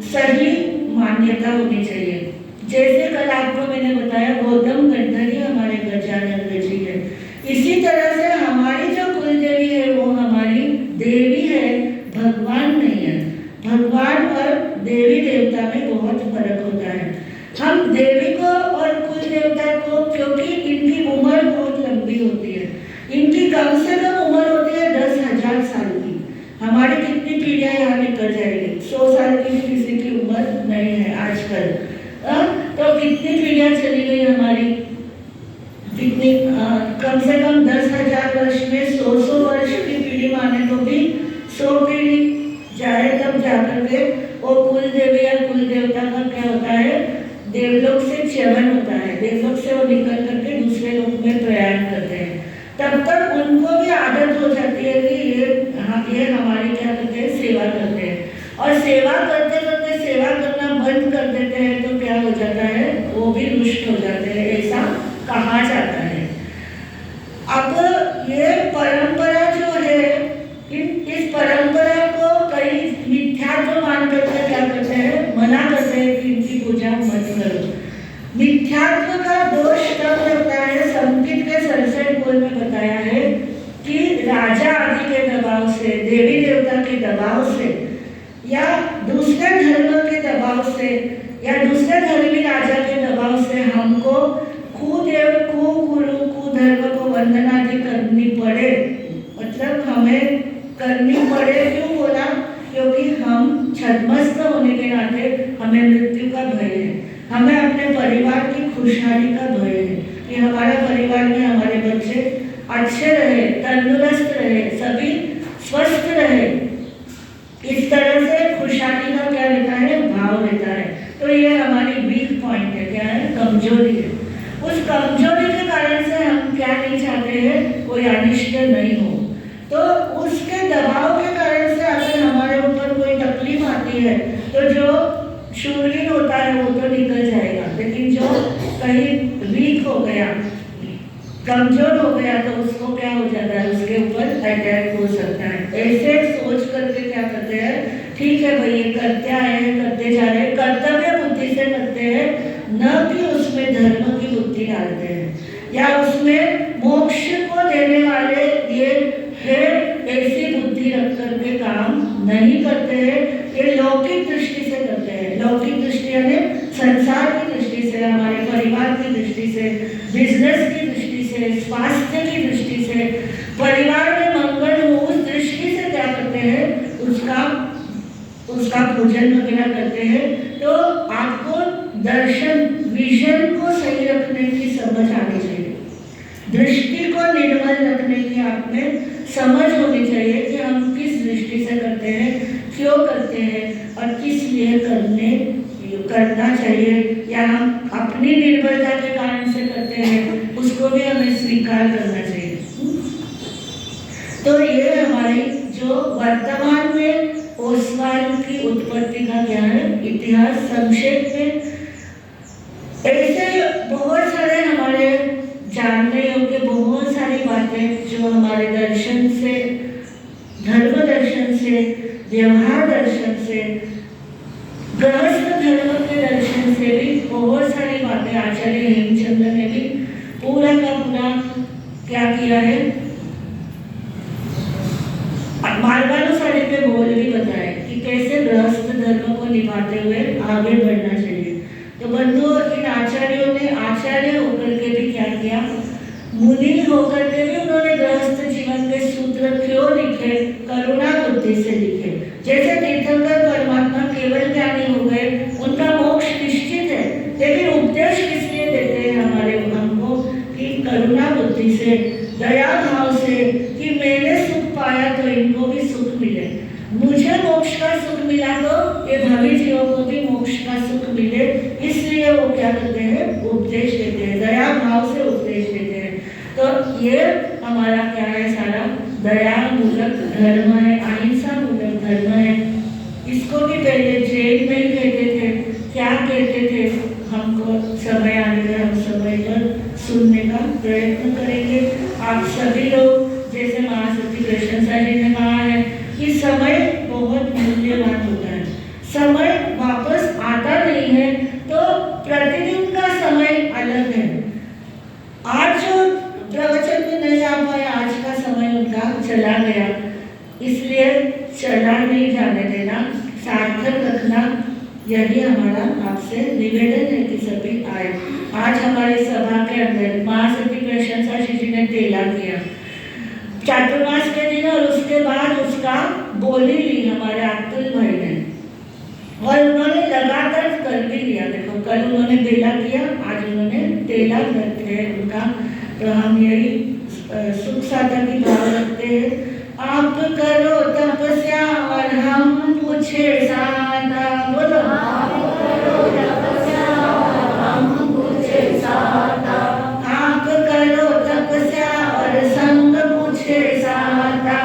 सही मान्यता होनी चाहिए। जैसे कल आपको मैंने बताया गौतम गंधर्व हमारे गजानंद जी है, इसी तरह से हमारी जो कुलदेवी है वो हमारी देवी है, भगवान नहीं है। भगवान और देवी देवता में बहुत फर्क होता है। हम देवी को और कुल देवता को, क्योंकि इनकी उम्र बहुत लंबी होती कम से कम 10,000 वर्ष में 100 वर्ष की पीढ़ी माने तो भी 100 पीढ़ी जाए तब जाकर के वो कुल देवी या कुल देवता का क्या होता है, देवलोक से च्यवन होता है, देवलोक से वो निकल करके दूसरे लोक में प्रयाण करते हैं। तब तक उनको भी आदत हो जाती है कि ये हमारी क्या करते हैं, सेवा करते हैं, और सेवा करते करते सेवा करना बंद कर देते हैं तो क्या हो जाता है, वो भी रुष्ट हो जाते हैं, ऐसा कहा जाता है। अब ये परंपरा जो है, इस परंपरा को कई मिथ्यात्व मान करके क्या करते हैं, मना करते हैं कि इनकी पूजा मत करो। मिथ्यात्व का दोष तब लगता है, संगीत के 67 बोल में बताया है कि राजा आदि के दबाव से, देवी देवता के दबाव से, या दूसरे धर्म के दबाव से, या दूसरे धर्मी राजा के दबाव से हमको कुदेव, कुगुरु, कुधर्म को वंदना भी करनी पड़े। मतलब हमें करनी पड़े, क्यों बोला, क्योंकि हम छद्मस्त होने के नाते हमें मृत्यु का भय है, हमें अपने परिवार की खुशहाली का भय है कि हमारे परिवार में हमारे बच्चे अच्छे रहे, तंदुरुस्त रहे, सभी स्वस्थ रहे। इस तरह से खुशहाली का क्या रहता है, भाव रहता है। तो ये हमारी वीक पॉइंट है, क्या है, कमजोरी है। उस कमजोरी के कारण से हम क्या नहीं चाहते हैं, कोई अनिष्ट नहीं हो। तो उसके दबाव के कारण से अगर हमारे ऊपर कोई तकलीफ आती है तो जो शूरवीर होता है वो तो निकल जाएगा, लेकिन जो कहीं वीक हो गया, कमजोर हो गया, तो उसको क्या हो जाता है, उसके ऊपर अटैक हो सकता है। ऐसे सोच करके क्या करते हैं, ठीक है भाई ये करते आए हैं, करते जा रहे हैं, कर्तव्य बुद्धि से करते हैं, न कि उसमें धर्म की बुद्धि डालते हैं या उसमें मोक्ष को देने वाले ये है ऐसी बुद्धि रख करके काम नहीं करते हैं। ये लौकिक दृष्टि से करते हैं। लौकिक दृष्टि यानी संसार की दृष्टि से, हमारे परिवार की दृष्टि से, बिजनेस की दृष्टि से, स्वास्थ्य की दृष्टि से, परिवार में मंगल हो, उस दृष्टि से क्या करते हैं, उसका पूजन वगैरह करते हैं। तो आपको दर्शन, विजन को सही रखने की समझ आनी चाहिए, दृष्टि को निर्मल रखने की आप में समझ होनी चाहिए कि हम किस दृष्टि से करते हैं, क्यों करते हैं और किस लिए करना चाहिए, या हम अपनी निर्बलता के कारण से करते हैं, उसको भी हमें स्वीकार करना चाहिए। तो ये हमारी जो वर्तमान में ओसवाल की उत्पत्ति का क्या है, इतिहास संक्षेप में। ऐसे बहुत सारे हमारे जानने योग्य बहुत सारी बातें जो हमारे दर्शन से, धर्म दर्शन से, व्यवहार दर्शन से, गृहस्थ धर्म के दर्शन से भी बहुत सारी बातें आचार्य हेमचंद्र ने भी पूरा का पूरा क्या किया है, मार्गानुसारी पे बोल भी बताए कि कैसे गृहस्थ धर्म को निभाते हुए आगे बढ़ना चाहिए। तो बंधुओं, इन आचार्यों ने आचार्य होकर के भी क्या किया, मुनि होकर के भी उन्होंने गृहस्थ जीवन के सूत्र क्यों लिखे, करुणा बुद्धि से लिखे। जैसे तीर्थंकर परमात्मा केवल ज्ञानी हो गए, उनका मोक्ष निश्चित है, लेकिन उपदेश किस लिए देते हैं हमारे हमको, कि करुणा बुद्धि से, दया भाव से, कि मैंने सुख पाया तो इनको भी सुख मिले, मुझे मोक्ष का सुख मिला तो ये भावी जीवों को भी मोक्ष का सुख मिले, इसलिए वो क्या करते हैं, उपदेश देते हैं, दया भाव से उपदेश देते हैं। तो ये हमारा क्या है, सारा दया मूलक धर्म है, अहिंसा मूलक धर्म है। इसको भी पहले जैन में ही कहते थे, क्या कहते थे, हमको समय आने हम समय पर सुनने का प्रयत्न करेंगे। आप सभी लोग, जैसे महासती कृष्ण जी ने कहा है कि समय बहुत मूल्यवान होता है, समय वापस आता नहीं है, तो प्रतिदिन का समय अलग है। आज जो प्रवचन में नहीं आ पाया, आज का समय उनका चला गया, इसलिए चला नहीं जाने देना, सार्थक रखना, यही हमारा आपसे निवेदन है कि सभी आए। आज हमारी सभा के अंदर महासती कृष्ण जी ने तेला किया चातुर्मास के दिन, और उसके बाद उसका बोली ली हमारे अतुल भाई ने, और उन्होंने लगातार कर भी लिया। देखो, कल उन्होंने बेला किया, आज उन्होंने तेला करते हैं, उनका तो हम यही सुख साधा की भाव रखते हैं। आप करो तपस्या और हम पूछे साधा, बोलो आप करो तपस्या और हम पूछे साधा। आप करो तपस्या और संग पूछे साधा।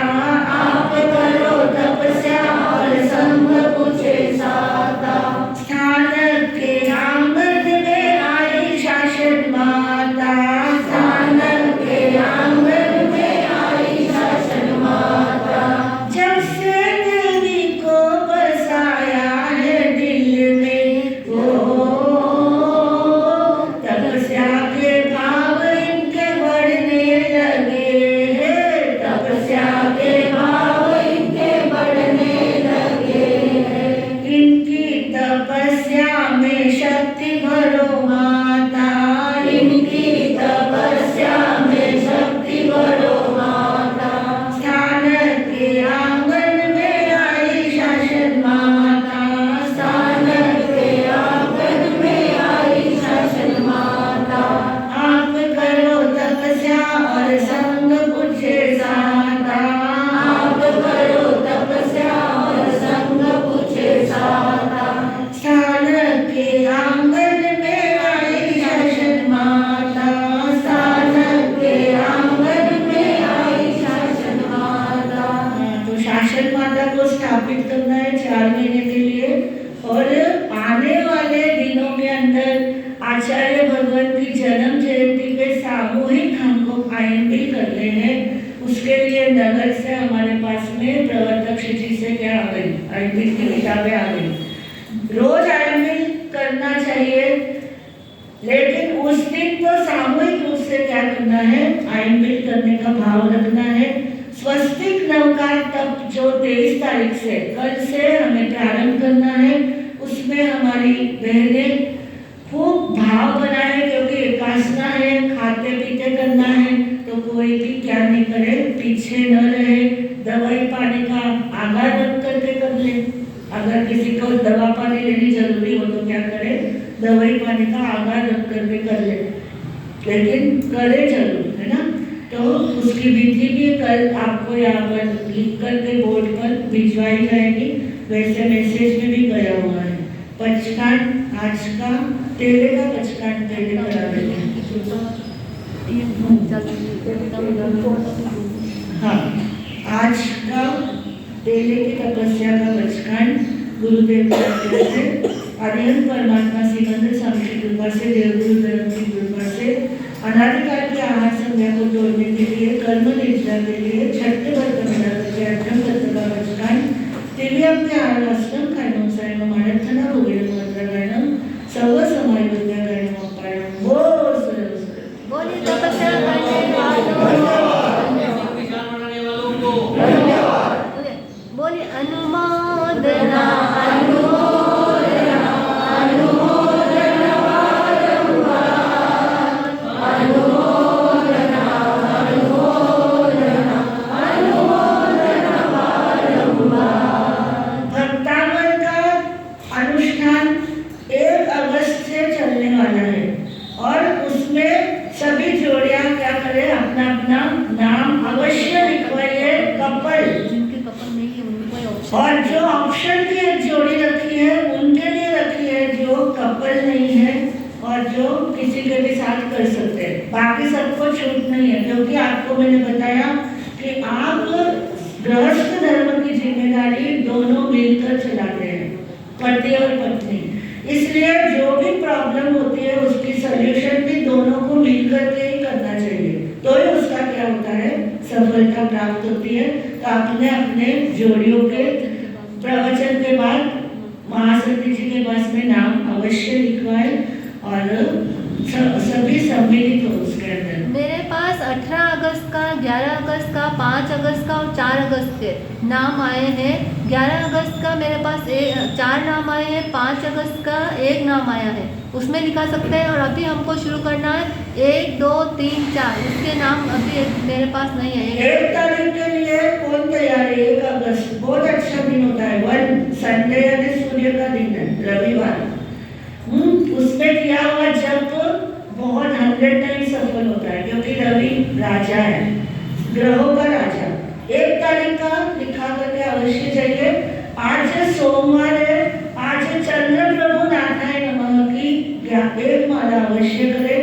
आप करो तपस्या और संग पूछे साधा। स्थान के आंगन में आई शासन माता, स्थान के आंगन में आई शासन माता। जब से देवी को बसाया है दिल में, तपस्या के भाव इनके बढ़ने लगे हैं। तपस्या के भाव इनके बढ़ने लगे हैं। इनकी तपस्या में शक्ति भरो माता, इनकी तपस्या में शक्ति भरो माता। स्थान के आंगन में आई शासन माता। स्थान के आंगन में आई शासन माता। आप करो तपस्या और संग पूछे साधा। आप करो तपस्या और संग पूछे साधा। स्थान के आंगन में आई शासन माता। स्थान के आंगन में आई शासन माता। तो शासन माता को स्थापित करना है 4 महीने के लिए, और आने वाले दिनों के अंदर आचार्य भगवान की जन्म जयंती पे सामूहिक हमको आयन करने हैं। उसके लिए नगर से हमारे पास में प्रवर्तक जी से क्या आ गई, आयन की किताबें आ गई। रोज आयन करना चाहिए, लेकिन उस दिन तो सामूहिक रूप से क्या करना है, आयन करने का भाव रखना है। स्वस्तिक नवकार तप जो 23 तारीख से, कल से हमें प्रारंभ करना है, उसमें हमारी बहनें खूब भाव बनाए, क्योंकि एकासना है, खाते पीते करना है, तो कोई भी क्या नहीं करे, पीछे न रहे। दवाई पानी का आगार रख करके कर ले। अगर किसी को दवा पानी लेनी जरूरी हो तो क्या करे, दवाई पानी का आगार रख करके कर ले, लेकिन करे जरूर, है ना। तो उसकी विधि भी कल आपको यहाँ पर लिख करके बोर्ड पर भिजवाई जाएगी, वैसे मैसेज में भी गया हुआ है। पचकान आज का तेले का पचकान तेले करा देते हैं। हाँ, आज का तेले की तपस्या का पचकान गुरुदेव से, आर्यन परमात्मा सिकंदर स्वामी की कृपा से, देवगुरुदेव की कृपा से, अनादिकाल की आहार संज्ञा को तोड़ने के लिए, कर्म निष्ठा के लिए, छठे वर्ग में करके अष्टम तत्व का पचकान, दिव्यम के आरवास्तम कायम सायम मानथना भोगेन मंत्रगायन सर्व समाय विद्यागायन अपायम। बोलिए तपस्या करने वालों, बोलिए अनुमोदना अनुमोदना अनुमोदना बारंबार, अनुमोदना अनुमोदना अनुमोदना बारंबार। भक्तावन का अनुष्ठान 1 अगस्त से चलने वाला है, और उसमें सभी जोड़ियां क्या करें, अपना अपना नाम अवश्य लिखवाइए। कपल, जिनके कपल नहीं है उनको ऑप्शन, और जो ऑप्शन की एक जोड़ी रखी है उनके लिए रखी है, जो कपल नहीं है और जो किसी के भी साथ कर सकते हैं। बाकी सबको छूट नहीं है, क्योंकि आपको मैंने बताया कि आप गृहस्थ धर्म की जिम्मेदारी दोनों मिलकर चलाते हैं, पति और पत्नी। इसलिए जो भी प्रॉब्लम होती है उसकी सॉल्यूशन भी दोनों को मिलकर के ही करना चाहिए, तो ही उसका क्या होता है, सफलता प्राप्त होती है। तो आपने अपने जोड़ियों के प्रवचन के बाद महासती जी के पास में नाम अवश्य लिखवाए, और सभी सम्मिलित हो उसके अंदर। मेरे पास 18 अगस्त का, 11 अगस्त का, 5 अगस्त का और 4 अगस्त के नाम आए हैं। 11 अगस्त का मेरे पास 4 नाम आए हैं, 5 अगस्त का 1 नाम आया है, उसमें लिखा सकते हैं। और अभी हमको शुरू करना है 1, 2, 3, 4, उसके नाम अभी मेरे पास नहीं है। 1 तारीख के लिए कौन तैयार है? 1 अगस्त बहुत अच्छा दिन होता है, 1 संडे यानी सूर्य का दिन है, रविवार। उसमें किया हुआ जब बहुत 100 टाइम सफल होता है, क्योंकि रवि राजा है, ग्रहों का राजा। 1 तारीख का लिखा करके अवश्य जाइए। आज सोमवार है, आज चंद्र प्रभु नाथाय नमः की 1 माला अवश्य करें,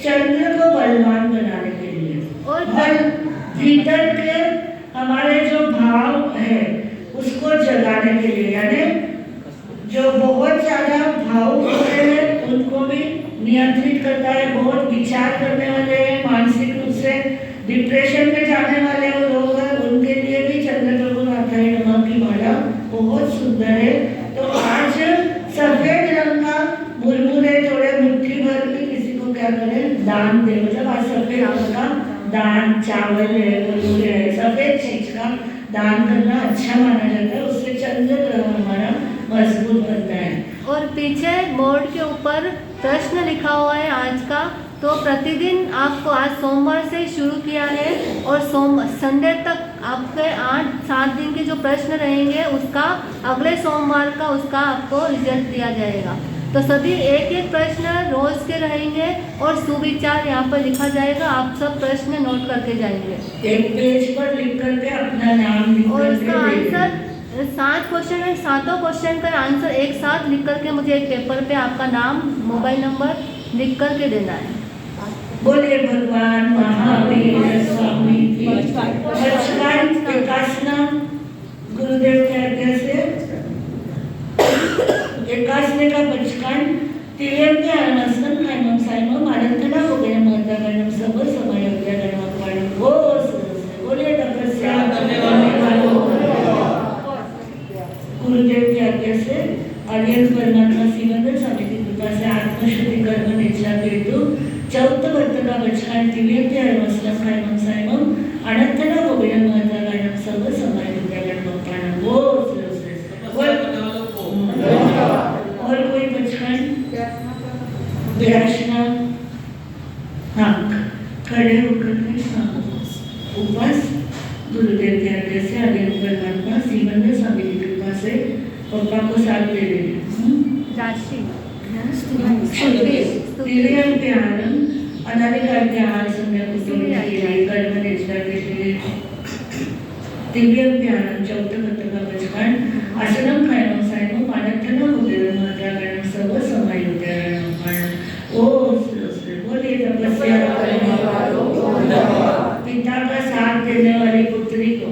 चंद्र को बलवान बनाने के लिए। और भीतर के हमारे जो भाव है उसको जगाने के लिए, यानी जो बहुत ज्यादा भावुक होते हैं उनको भी नियंत्रित करता है। बहुत विचार करने वाले हैं, मानसिक रूप से डिप्रेशन में जाने वाले लोग हैं, उनके लिए भी चंद्र प्रभु नाथाय नमः की माला बहुत सुंदर है। तो आज सफेद रंग का मुरमुरे थोड़े मुट्ठी भर के किसी को क्या करें, दान दे। मतलब आज सफेद रंग का दान, चावल है, मुरमुरे है, सफेद चीज का दान करना अच्छा माना जाता है, उससे चंद्र ग्रह हमारा मजबूत बनता है। और पीछे बोर्ड के ऊपर प्रश्न लिखा हुआ है आज का। तो प्रतिदिन आपको आज सोमवार से शुरू किया है और संडे तक आपके 8-7 दिन के जो प्रश्न रहेंगे उसका अगले सोमवार का उसका आपको रिजल्ट दिया जाएगा। तो सभी एक एक प्रश्न रोज के रहेंगे और सुविचार यहाँ पर लिखा जाएगा। आप सब प्रश्न नोट करके जाएंगे, एक पेज पर लिख करके अपना नाम लिख और करके इसका आंसर 7 क्वेश्चन है, 7 क्वेश्चन का आंसर एक साथ लिख करके मुझे एक पेपर पे आपका नाम, मोबाइल नंबर लिख करके देना है। बोले भगवान महावीर स्वामी की। बचकान एकासना गुरुदेव के आज्ञा से एकासने का बचकान तिव्यंती आनंदन खायम सायम आनंदना वगैरे महत्वागणम सब समय गणम हो बोले तपस्या गुरुदेव की आज्ञा से आर्यन परमात्मा श्रीमंदिर स्वामी की कृपा से आत्मशुद्धि कर्म निष्ठा हेतु 14 वर्ष का बचकान दिव्यंती आनंदन खायम सायम आनंदना वगैरे महत्वागणम सब समय गणम हो। और कोई बचकान व्यासना, हाँ खड़े होकर के उपवास गुरुदेव के आज्ञा से आर्यन परमात्मा श्रीमंदिर स्वामी की कृपा से पप्पा को साथ दे देंगे। राशि दिव्यंत्यानम अनादिकाल के आहार संध्या कुसुम के लिए कर्म निष्ठा के लिए दिव्यंत्यानम 14 वर्ष का बचकान आसनम खायम सायम मानथना वगैरे महत्वागणम सब समय ओ बोले तपस्या पिता का साथ देने वाली पुत्री को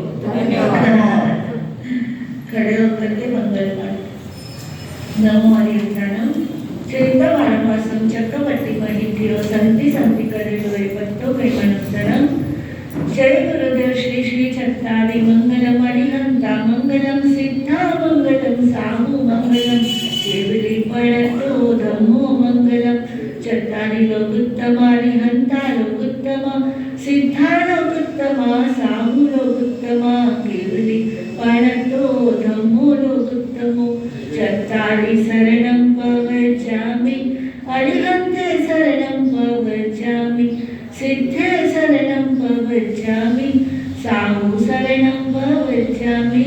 खड़े होकर के मंगल पाठ। नमो हरिहंतानम चैतन्यवासम चक्रवर्ती महित्यो संति संति करे लोए पत्तो प्रेमानंदनम। जय गुरुदेव श्री श्री चत्तारि मंगलम हरिहंता मंगलम सिद्धा मंगलम साहु मंगलम केवली परणतो धम्मो मंगलम। चत्तारि लोकुत्तमा हरिहंता लोकुत्तमा सिद्धा लोकुत्तमा साहु लोकुत्तमा केवली परणतो धम्मो लोकुत्तमो। चत्तारि शरणं प्रवचामि हरिहंते शरणं प्रवचामि सिद्धे शरणं प्रवचामि साहु शरणं प्रवचामि